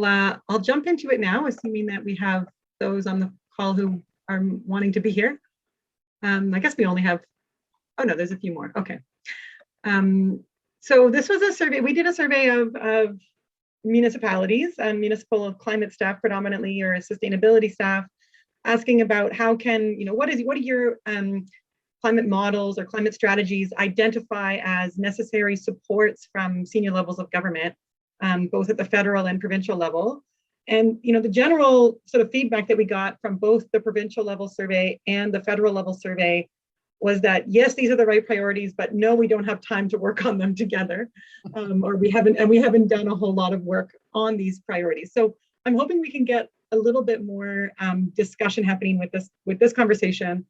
I'll jump into it now, assuming that we have those on the call who are wanting to be here. I guess we only have, oh no, there's a few more. Okay. So this was a survey. We did a survey of municipalities and municipal climate staff predominantly, or sustainability staff, asking about how can, what are your climate models or climate strategies identify as necessary supports from senior levels of government, both at the federal and provincial level. And the general sort of feedback that we got from both the provincial level survey and the federal level survey was that, yes, these are the right priorities, but no, we don't have time to work on them together, or we haven't done a whole lot of work on these priorities. So I'm hoping we can get a little bit more discussion happening with this conversation.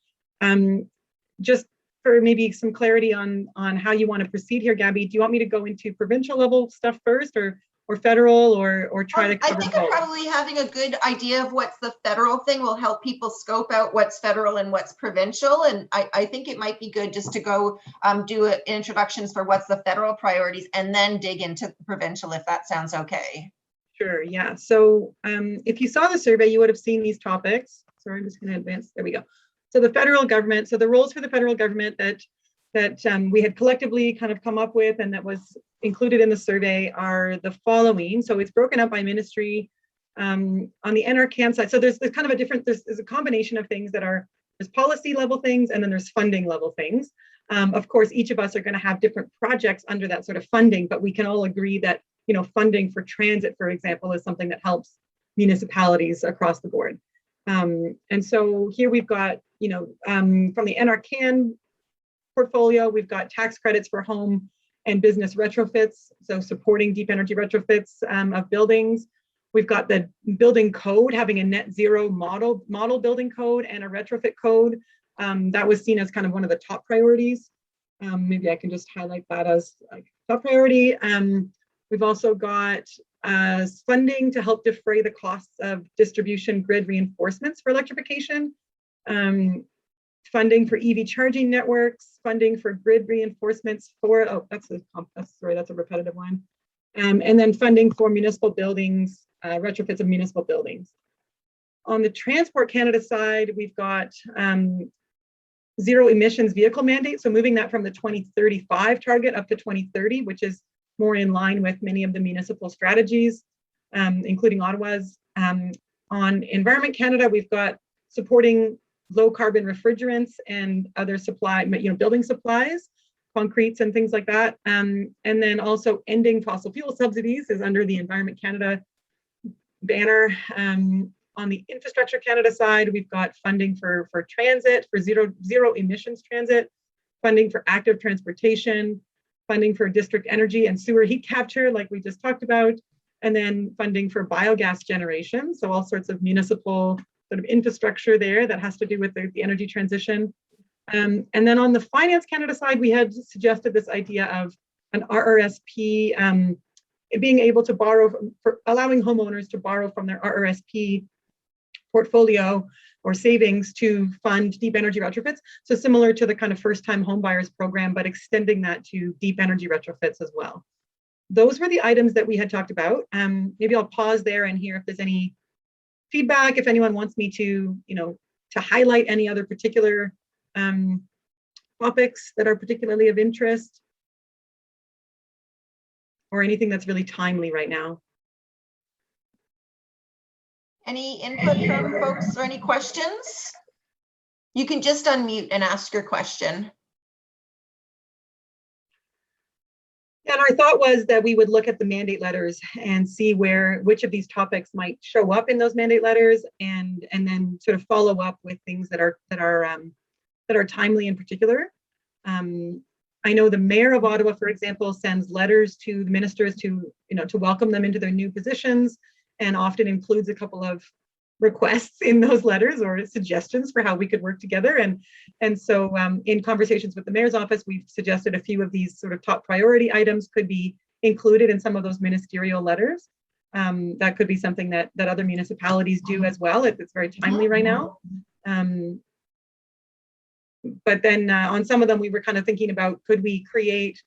Just for maybe some clarity on how you want to proceed here, Gabby, do you want me to go into provincial level stuff first, or federal, or try to cover I think both? probably having a good idea of what's the federal thing will help people scope out what's federal and what's provincial. And I think it might be good just to go do introductions for what's the federal priorities and then dig into the provincial, if that sounds okay. Sure, yeah. So if you saw the survey, you would have seen these topics. Sorry, I'm just going to advance. There we go. So the federal government, so the roles for the federal government that we had collectively kind of come up with and that was included in the survey are the following. So it's broken up by ministry. On the NRCan side, so there's kind of a different, there's a combination of things that are, there's policy level things and then there's funding level things. Of course, each of us are going to have different projects under that sort of funding, but we can all agree that, funding for transit, for example, is something that helps municipalities across the board. And so here we've got, from the NRCan portfolio, we've got tax credits for home and business retrofits, so supporting deep energy retrofits of buildings. We've got the building code, having a net zero model building code and a retrofit code. That was seen as kind of one of the top priorities. Maybe I can just highlight that as like top priority. We've also got funding to help defray the costs of distribution grid reinforcements for electrification. Funding for EV charging networks, funding for grid reinforcements for, that's a repetitive one. And then funding for municipal buildings, retrofits of municipal buildings. On the Transport Canada side, we've got zero emissions vehicle mandate. So moving that from the 2035 target up to 2030, which is more in line with many of the municipal strategies, including Ottawa's. On Environment Canada, we've got supporting low carbon refrigerants and other supply, building supplies, concretes and things like that. And then also ending fossil fuel subsidies is under the Environment Canada banner. On the Infrastructure Canada side, we've got funding for transit, for zero emissions transit, funding for active transportation, funding for district energy and sewer heat capture, like we just talked about, and then funding for biogas generation. So all sorts of municipal sort of infrastructure there that has to do with the energy transition. And then on the Finance Canada side, we had suggested this idea of an RRSP, being able to borrow, allowing homeowners to borrow from their RRSP portfolio or savings to fund deep energy retrofits. So similar to the kind of first time home buyers program, but extending that to deep energy retrofits as well. Those were the items that we had talked about. Maybe I'll pause there and hear if there's any feedback, if anyone wants me to, to highlight any other particular topics that are particularly of interest, or anything that's really timely right now. Any input from folks or any questions? You can just unmute and ask your question. And our thought was that we would look at the mandate letters and see which of these topics might show up in those mandate letters, and then sort of follow up with things that are timely in particular. I know the mayor of Ottawa, for example, sends letters to the ministers to welcome them into their new positions, and often includes a couple of requests in those letters or suggestions for how we could work together. And so in conversations with the mayor's office, we've suggested a few of these sort of top priority items could be included in some of those ministerial letters. That could be something that other municipalities do as well. It's very timely right now. But then on some of them, we were kind of thinking about, could we create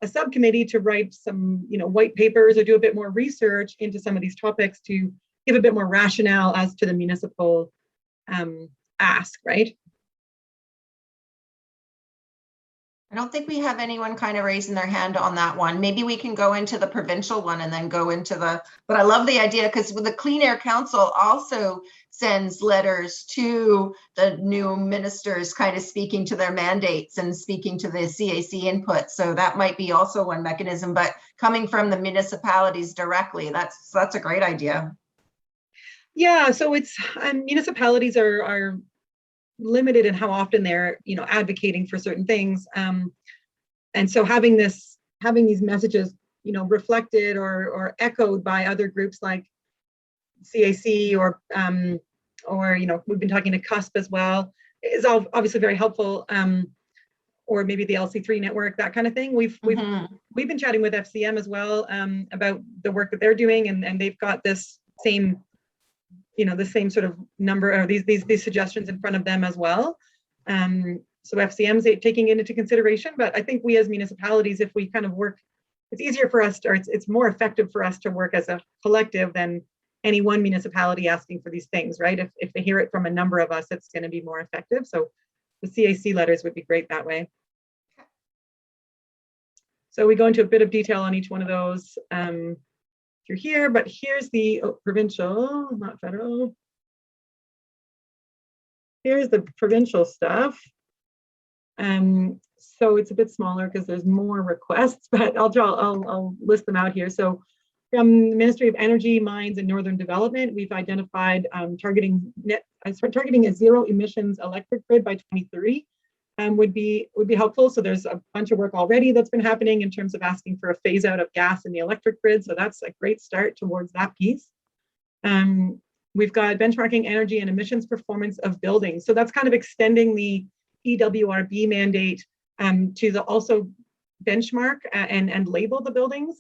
a subcommittee to write some, white papers or do a bit more research into some of these topics to give a bit more rationale as to the municipal ask, right? I don't think we have anyone kind of raising their hand on that one. Maybe we can go into the provincial one and then go into but I love the idea, because the Clean Air Council also sends letters to the new ministers, kind of speaking to their mandates and speaking to the CAC input. So that might be also one mechanism, but coming from the municipalities directly, that's a great idea. Yeah, so it's municipalities are limited in how often they're advocating for certain things, and so having these messages reflected or echoed by other groups like CAC or we've been talking to CUSP as well, is obviously very helpful, or maybe the LC3 network, that kind of thing. We've been chatting with FCM as well about the work that they're doing, and they've got this same the same sort of number of these suggestions in front of them as well. So FCM is taking it into consideration, but I think we as municipalities, if we kind of work, it's easier for us, or it's more effective for us to work as a collective than any one municipality asking for these things, right? If they hear it from a number of us, it's going to be more effective. So the CAC letters would be great that way. So we go into a bit of detail on each one of those through here, but here's the provincial, not federal. Here's the provincial stuff. So it's a bit smaller because there's more requests, but I'll list them out here. So from the Ministry of Energy, Mines and Northern Development, we've identified targeting a zero emissions electric grid by 2030. Would be helpful. So there's a bunch of work already that's been happening in terms of asking for a phase out of gas in the electric grid. So that's a great start towards that piece. We've got benchmarking energy and emissions performance of buildings. So that's kind of extending the EWRB mandate to also benchmark and label the buildings,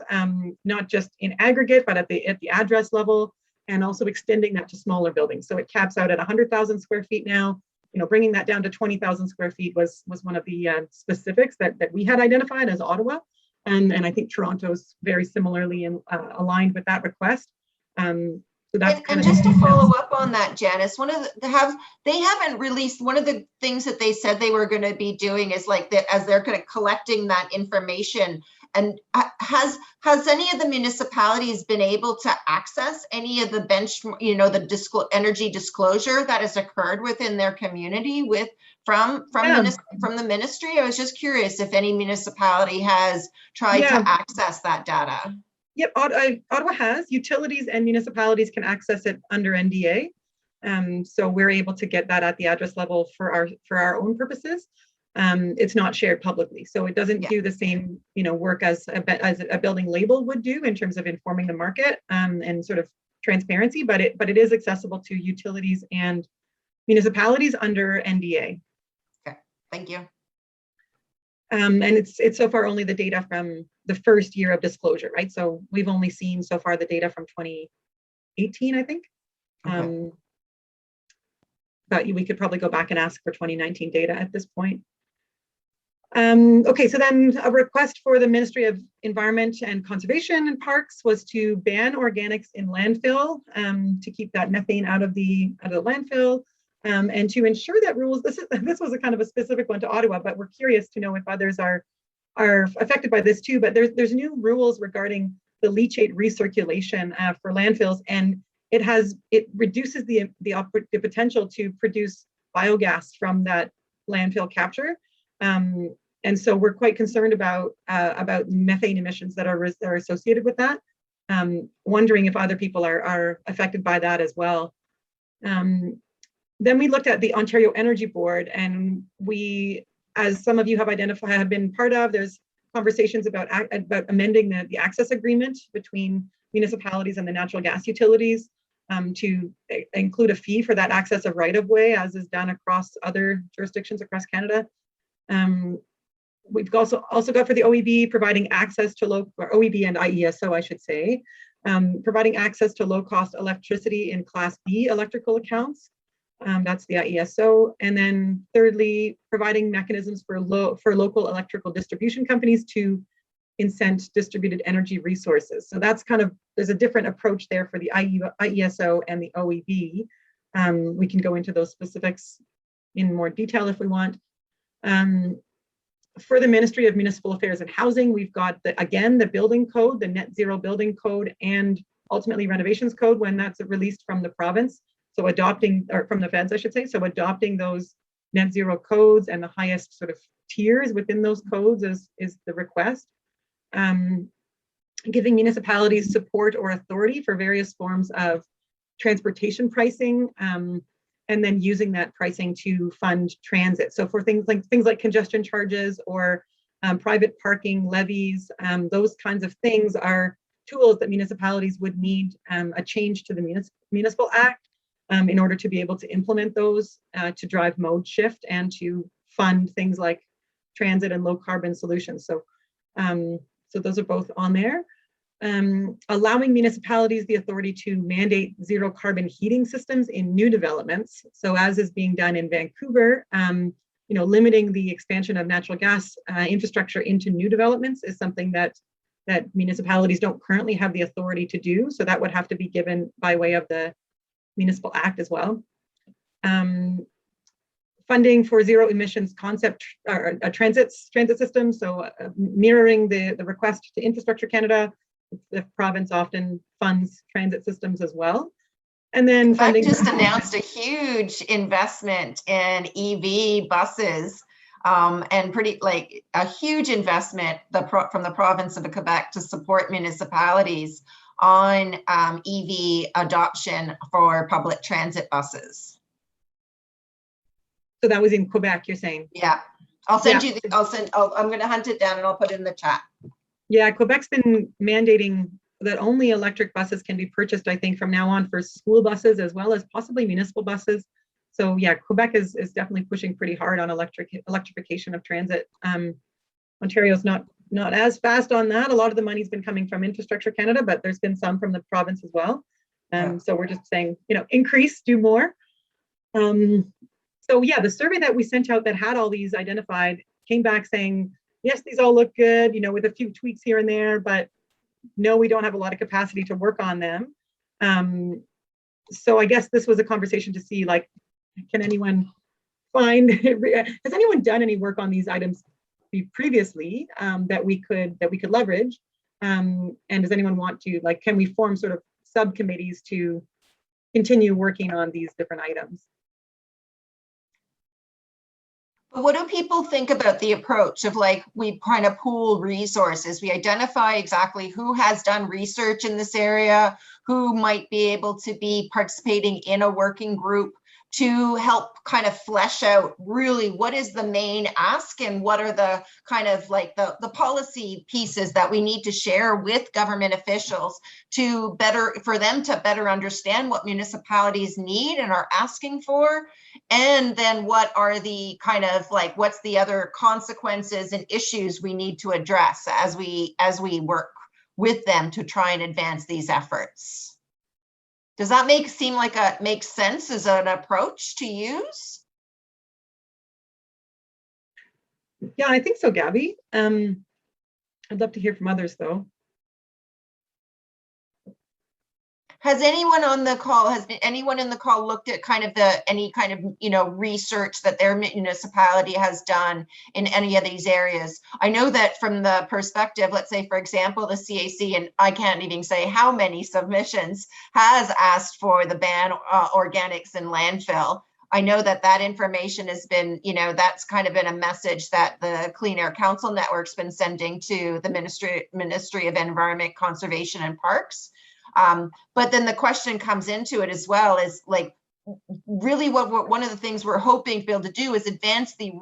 not just in aggregate, but at the address level, and also extending that to smaller buildings. So it caps out at 100,000 square feet now. Bringing that down to 20,000 square feet was one of the specifics that we had identified as Ottawa, and I think Toronto's very similarly aligned with that request. So that's and just to follow up on that, Janice, they haven't released, one of the things that they said they were going to be doing is like that, as they're kind of collecting that information. And has any of the municipalities been able to access any of the the energy disclosure that has occurred within their community from the ministry? I was just curious if any municipality has tried to access that data. Yep, Ottawa has. Utilities and municipalities can access it under NDA. So we're able to get that at the address level for our own purposes. It's not shared publicly, so it doesn't do the same work as a building label would do in terms of informing the market and sort of transparency, but it is accessible to utilities and municipalities under NDA. Okay, thank you. And it's so far only the data from the first year of disclosure, right? So we've only seen so far the data from 2018, I think. Okay. But we could probably go back and ask for 2019 data at this point. Okay, so then a request for the Ministry of Environment and Conservation and Parks was to ban organics in landfill, to keep that methane out of the landfill, and to ensure that rules. This was a kind of a specific one to Ottawa, but we're curious to know if others are affected by this too. But there's new rules regarding the leachate recirculation for landfills, and it reduces the potential to produce biogas from that landfill capture. And so we're quite concerned about methane emissions that are associated with that. Wondering if other people are affected by that as well. Then we looked at the Ontario Energy Board, and we, as some of you have been part of, there's conversations about amending the access agreement between municipalities and the natural gas utilities to include a fee for that access of right-of-way, as is done across other jurisdictions across Canada. We've also got for the OEB providing access to OEB and IESO, I should say, providing access to low-cost electricity in Class B electrical accounts. That's the IESO. And then thirdly, providing mechanisms for local electrical distribution companies to incent distributed energy resources. So that's kind of, there's a different approach there for the IESO and the OEB. We can go into those specifics in more detail if we want. For the Ministry of Municipal Affairs and Housing, we've got, again, the building code, the net zero building code, and ultimately renovations code when that's released from the province. So adopting, or from the feds, I should say, so adopting those net zero codes and the highest sort of tiers within those codes is the request. Giving municipalities support or authority for various forms of transportation pricing, and then using that pricing to fund transit. So for things like congestion charges or private parking levies, those kinds of things are tools that municipalities would need a change to the Municipal Act in order to be able to implement those to drive mode shift and to fund things like transit and low carbon solutions. So, so those are both on there. Allowing municipalities the authority to mandate zero carbon heating systems in new developments. So as is being done in Vancouver, limiting the expansion of natural gas infrastructure into new developments is something that municipalities don't currently have the authority to do. So that would have to be given by way of the Municipal Act as well. Funding for zero emissions concept or transit system. So mirroring the request to Infrastructure Canada, the province often funds transit systems as well. And then funding just announced a huge investment in EV buses, and pretty like a huge investment from the province of Quebec to support municipalities on EV adoption for public transit buses. So that was in Quebec, you're saying? Yeah, I'll send you. I'm going to hunt it down and I'll put it in the chat. Yeah, Quebec's been mandating that only electric buses can be purchased, I think, from now on for school buses as well as possibly municipal buses. So yeah, Quebec is definitely pushing pretty hard on electrification of transit. Ontario's not as fast on that. A lot of the money's been coming from Infrastructure Canada, but there's been some from the province as well. So we're just saying, increase, do more. So yeah, the survey that we sent out that had all these identified came back saying, yes, these all look good, with a few tweaks here and there, but no, we don't have a lot of capacity to work on them. So I guess this was a conversation to see, like, can anyone find, has anyone done any work on these items previously that we could leverage? And does anyone want to, like, can we form sort of subcommittees to continue working on these different items? What do people think about the approach of, like, we kind of pool resources, we identify exactly who has done research in this area, who might be able to be participating in a working group to help kind of flesh out really what is the main ask and what are the kind of like the policy pieces that we need to share with government officials for them to better understand what municipalities need and are asking for. And then what are the kind of like, what's the other consequences and issues we need to address as we work with them to try and advance these efforts? Does that seem like makes sense as an approach to use? Yeah, I think so, Gabby. I'd love to hear from others, though. Has anyone on the call, anyone in the call looked at kind of any kind of, research that their municipality has done in any of these areas? I know that from the perspective, let's say, for example, the CAC, and I can't even say how many submissions, has asked for the ban organics in landfill. I know that information has been, that's kind of been a message that the Clean Air Council Network's been sending to the Ministry of Environment, Conservation and Parks. But then the question comes into it as well is, like, really what one of the things we're hoping to be able to do is advance the,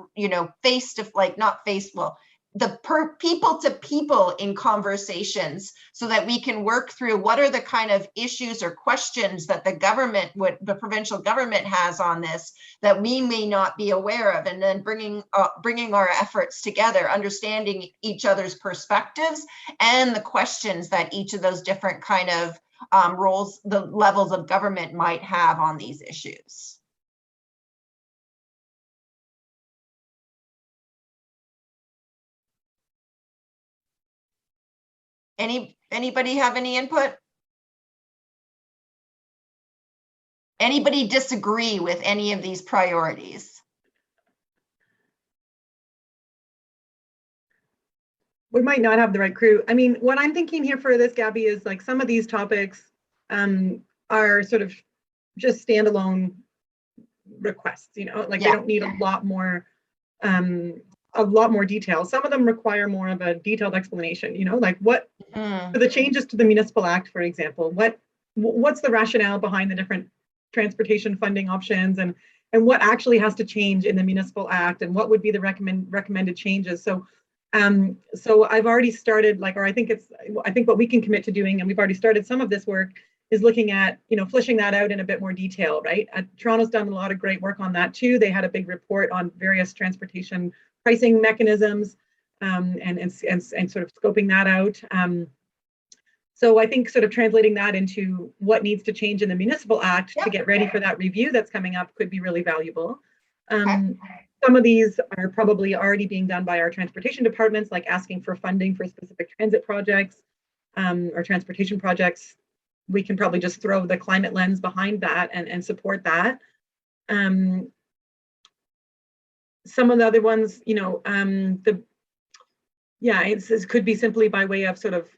people to people in conversations so that we can work through what are the kind of issues or questions that the provincial government has on this that we may not be aware of, and then bringing our efforts together, understanding each other's perspectives and the questions that each of those different kind of roles, the levels of government might have on these issues. Anybody have any input? Anybody disagree with any of these priorities? We might not have the right crew. I mean, what I'm thinking here for this, Gabby, is like some of these topics are sort of just standalone requests, you know, like they don't need a lot more detail. Some of them require more of a detailed explanation, you know, like what for the changes to the Municipal Act, for example, what's the rationale behind the different transportation funding options, and what actually has to change in the Municipal Act, and what would be the recommended changes. So I've already started, like, or I think what we can commit to doing, and we've already started some of this work, is looking at, you know, fleshing that out in a bit more detail, right? Toronto's done a lot of great work on that too. They had a big report on various transportation pricing mechanisms, and sort of scoping that out. So I think sort of translating that into what needs to change in the Municipal Act to get ready for that review that's coming up could be really valuable. Some of these are probably already being done by our transportation departments, like asking for funding for specific transit projects or transportation projects. We can probably just throw the climate lens behind that and support that. Some of the other ones, you know, it could be simply by way of sort of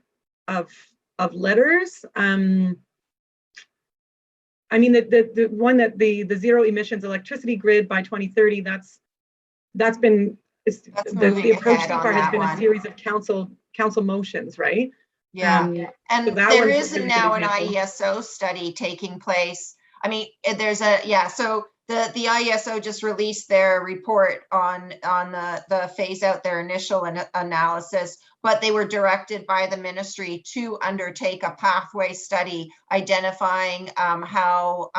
letters. I mean, the one that the zero emissions electricity grid by 2030, that's been the approach so far has been a series of council motions, right? And so there is now an IESO study taking place. I mean, there's so the IESO just released their report on the phase out their initial analysis, but they were directed by the ministry to undertake a pathway study identifying how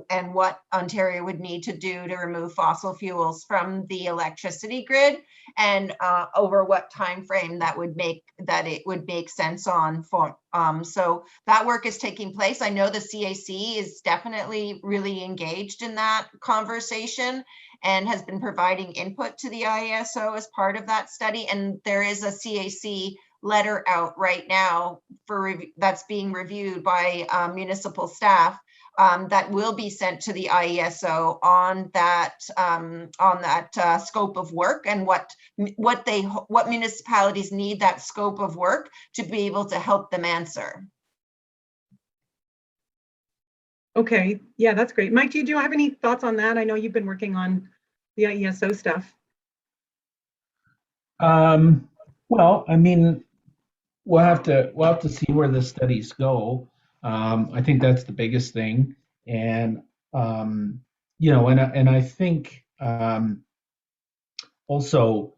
and what Ontario would need to do to remove fossil fuels from the electricity grid, and over what time frame that it would make sense on. So that work is taking place. I know the CAC is definitely really engaged in that conversation and has been providing input to the IESO as part of that study. And there is a CAC letter out right now that's being reviewed by municipal staff that will be sent to the IESO on that scope of work, and what municipalities need that scope of work to be able to help them answer. Okay, yeah, that's great. Mike, do you have any thoughts on that? I know you've been working on the IESO stuff. Well, I mean, we'll have to see where the studies go. I think that's the biggest thing, and you know, and I think also,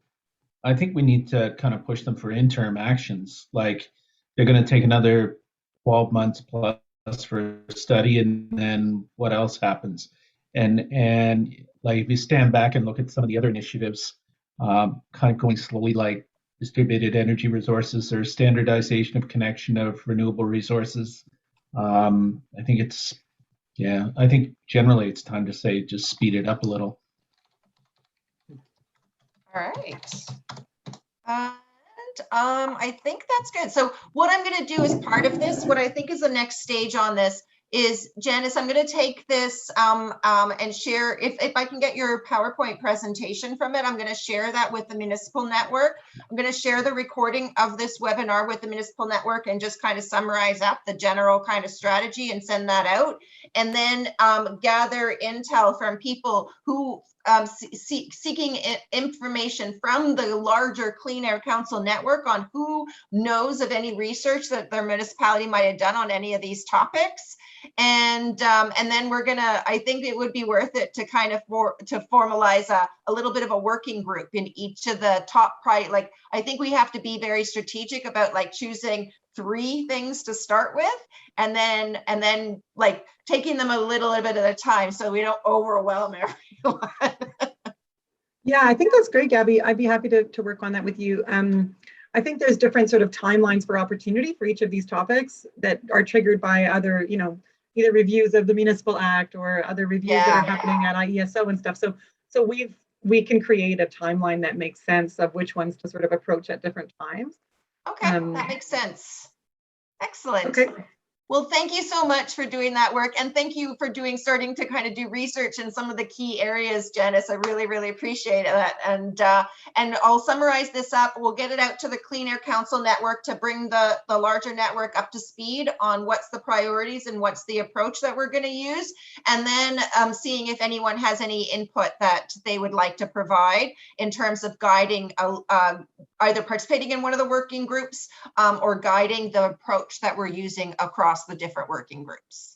I think we need to kind of push them for interim actions. Like, they're going to take another 12 months plus for study, and then what else happens? And like, if you stand back and look at some of the other initiatives, kind of going slowly, like distributed energy resources or standardization of connection of renewable resources. I think I think generally it's time to say just speed it up a little. All right. And I think that's good. So what I'm going to do as part of this, what I think is the next stage on this is, Janice, I'm going to take this and share, if I can get your PowerPoint presentation from it, I'm going to share that with the municipal network. I'm going to share the recording of this webinar with the municipal network and just kind of summarize up the general kind of strategy and send that out. And then gather intel from people who seeking information from the larger Clean Air Council network on who knows of any research that their municipality might have done on any of these topics. And then we're gonna, I think it would be worth it to kind of formalize a little bit of a working group in each of the top like, I think we have to be very strategic about like choosing 3 things to start with, and then like taking them a little bit at a time so we don't overwhelm everyone. Yeah, I think that's great, Gabby. I'd be happy to work on that with you. I think there's different sort of timelines for opportunity for each of these topics that are triggered by other, you know, either reviews of the Municipal Act or other reviews that are happening at IESO and stuff. So we can create a timeline that makes sense of which ones to sort of approach at different times. Okay, that makes sense. Excellent. Okay. Well, thank you so much for doing that work. And thank you for starting to kind of do research in some of the key areas, Janice. I really, really appreciate that. And I'll summarize this up. We'll get it out to the Clean Air Council network to bring the larger network up to speed on what's the priorities and what's the approach that we're going to use. And then seeing if anyone has any input that they would like to provide in terms of guiding either participating in one of the working groups or guiding the approach that we're using across the different working groups.